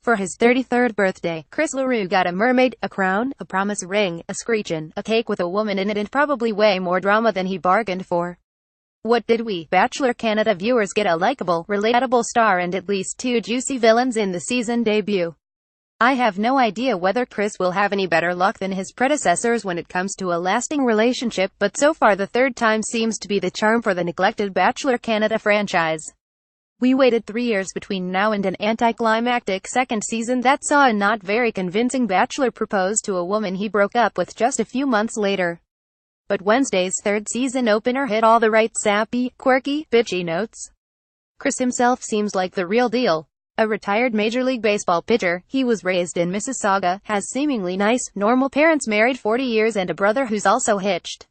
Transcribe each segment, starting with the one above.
For his 33rd birthday, Chris LaRue got a mermaid, a crown, a promise ring, a screechin', a cake with a woman in it, and probably way more drama than he bargained for. What did we, Bachelor Canada viewers, get? A likable, relatable star and at least 2 juicy villains in the season debut. I have no idea whether Chris will have any better luck than his predecessors when it comes to a lasting relationship, but so far the third time seems to be the charm for the neglected Bachelor Canada franchise. We waited 3 years between now and an anticlimactic second season that saw a not very convincing Bachelor propose to a woman he broke up with just a few months later. But Wednesday's third season opener hit all the right sappy, quirky, bitchy notes. Chris himself seems like the real deal. A retired Major League Baseball pitcher, he was raised in Mississauga, has seemingly nice, normal parents, married 40 years, and a brother who's also hitched.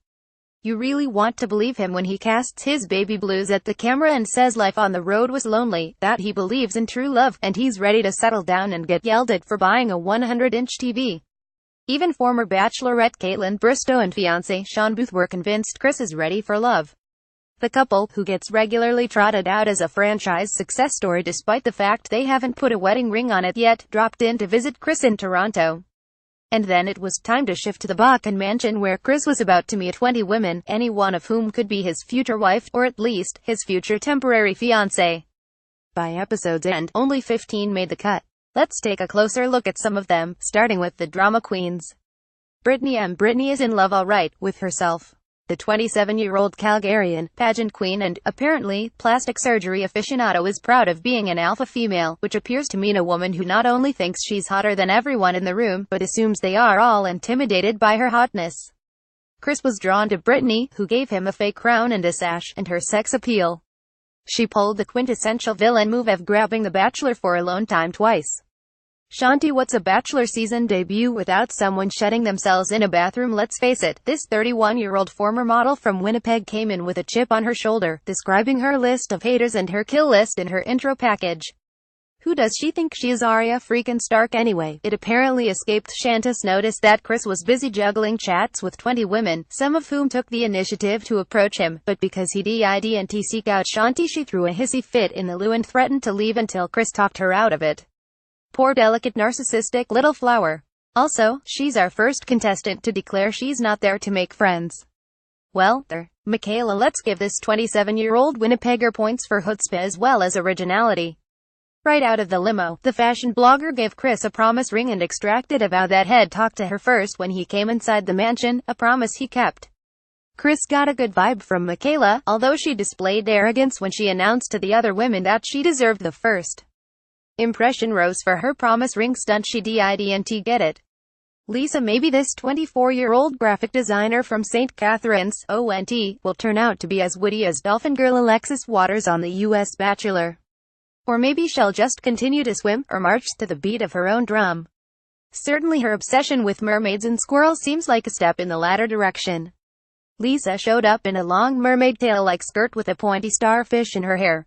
You really want to believe him when he casts his baby blues at the camera and says life on the road was lonely, that he believes in true love, and he's ready to settle down and get yelled at for buying a 100-inch TV. Even former Bachelorette Caitlin Bristow and fiancé Sean Booth were convinced Chris is ready for love. The couple, who gets regularly trotted out as a franchise success story despite the fact they haven't put a wedding ring on it yet, dropped in to visit Chris in Toronto. And then it was time to shift to the Bacan mansion where Chris was about to meet 20 women, any one of whom could be his future wife, or at least, his future temporary fiancé. By episode's end, only 15 made the cut. Let's take a closer look at some of them, starting with the drama queens. Brittany M. Brittany is in love alright, with herself. The 27-year-old Calgarian, pageant queen and, apparently, plastic surgery aficionado is proud of being an alpha female, which appears to mean a woman who not only thinks she's hotter than everyone in the room, but assumes they are all intimidated by her hotness. Chris was drawn to Brittany, who gave him a fake crown and a sash, and her sex appeal. She pulled the quintessential villain move of grabbing the Bachelor for alone time twice. Shanti, what's a Bachelor season debut without someone shutting themselves in a bathroom? Let's face it, this 31-year-old former model from Winnipeg came in with a chip on her shoulder, describing her list of haters and her kill list in her intro package. Who does she think she is, Arya freaking Stark anyway? It apparently escaped Shanti's notice that Chris was busy juggling chats with 20 women, some of whom took the initiative to approach him, but because he didn't seek out Shanti, she threw a hissy fit in the loo and threatened to leave until Chris talked her out of it. Poor delicate narcissistic little flower. Also, she's our first contestant to declare she's not there to make friends. Well, there. Michaela, let's give this 27-year-old Winnipegger points for chutzpah as well as originality. Right out of the limo, the fashion blogger gave Chris a promise ring and extracted a vow that had talked to her first when he came inside the mansion, a promise he kept. Chris got a good vibe from Michaela, although she displayed arrogance when she announced to the other women that she deserved the first impression rose for her promise ring stunt. She didn't get it. Lisa, maybe this 24-year-old graphic designer from St. Catharines, ONT, will turn out to be as witty as Dolphin Girl Alexis Waters on the US Bachelor. Or maybe she'll just continue to swim, or march to the beat of her own drum. Certainly her obsession with mermaids and squirrels seems like a step in the latter direction. Lisa showed up in a long mermaid tail-like skirt with a pointy starfish in her hair.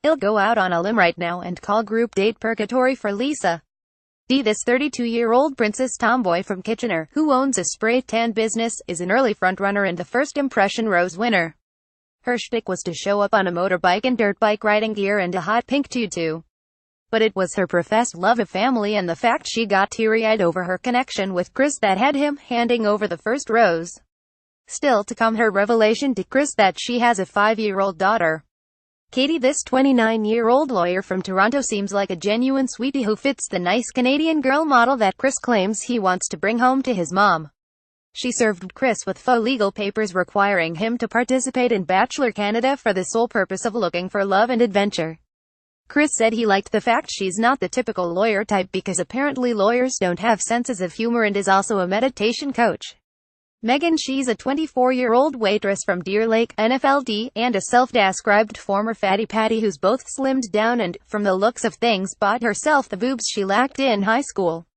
I'll go out on a limb right now and call group date purgatory for Lisa. This 32-year-old princess tomboy from Kitchener, who owns a spray tan business, is an early frontrunner and the first impression rose winner. Her shtick was to show up on a motorbike in dirt bike riding gear and a hot pink tutu. But it was her professed love of family and the fact she got teary-eyed over her connection with Chris that had him handing over the first rose. Still to come, her revelation to Chris that she has a 5-year-old daughter. Katie, this 29-year-old lawyer from Toronto, seems like a genuine sweetie who fits the nice Canadian girl model that Chris claims he wants to bring home to his mom. She served Chris with faux legal papers requiring him to participate in Bachelor Canada for the sole purpose of looking for love and adventure. Chris said he liked the fact she's not the typical lawyer type because apparently lawyers don't have senses of humor, and is also a meditation coach. Megan, she's a 24-year-old waitress from Deer Lake, NFLD, and a self-described former fatty patty who's both slimmed down and, from the looks of things, bought herself the boobs she lacked in high school.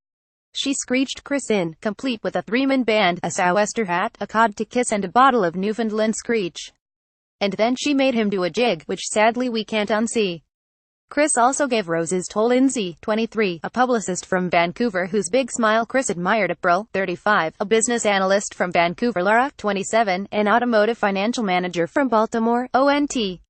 She screeched Chris in, complete with a three-man band, a sou'wester hat, a cod to kiss and a bottle of Newfoundland Screech. And then she made him do a jig, which sadly we can't unsee. Chris also gave roses to Lindsay, 23, a publicist from Vancouver whose big smile Chris admired, April, 35, a business analyst from Vancouver, Laura, 27, an automotive financial manager from Baltimore, ONT.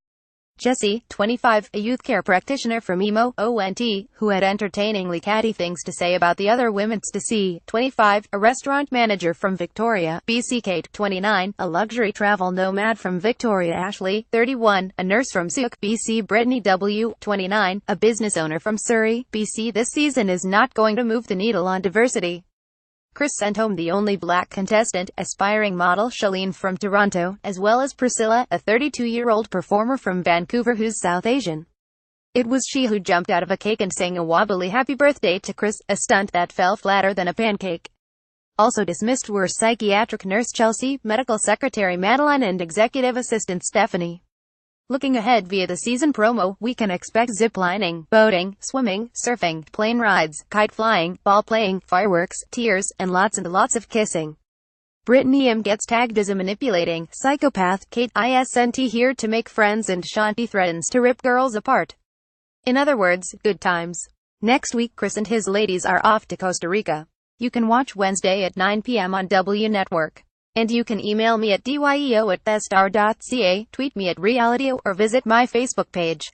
Jesse, 25, a youth care practitioner from Emo, ONT, who had entertainingly catty things to say about the other women. Stacey, 25, a restaurant manager from Victoria, BC. Kate, 29, a luxury travel nomad from Victoria. Ashley, 31, a nurse from Sook, BC. Brittany W., 29, a business owner from Surrey, BC. This season is not going to move the needle on diversity. Chris sent home the only black contestant, aspiring model Shalene from Toronto, as well as Priscilla, a 32-year-old performer from Vancouver who's South Asian. It was she who jumped out of a cake and sang a wobbly happy birthday to Chris, a stunt that fell flatter than a pancake. Also dismissed were psychiatric nurse Chelsea, medical secretary Madeline and executive assistant Stephanie. Looking ahead via the season promo, we can expect ziplining, boating, swimming, surfing, plane rides, kite flying, ball playing, fireworks, tears, and lots of kissing. Brittany M gets tagged as a manipulating psychopath. Kate isn't here to make friends, and Shanti threatens to rip girls apart. In other words, good times. Next week Chris and his ladies are off to Costa Rica. You can watch Wednesday at 9 p.m. on W Network. And you can email me at dyeo@thestar.ca, tweet me at realityo, or visit my Facebook page.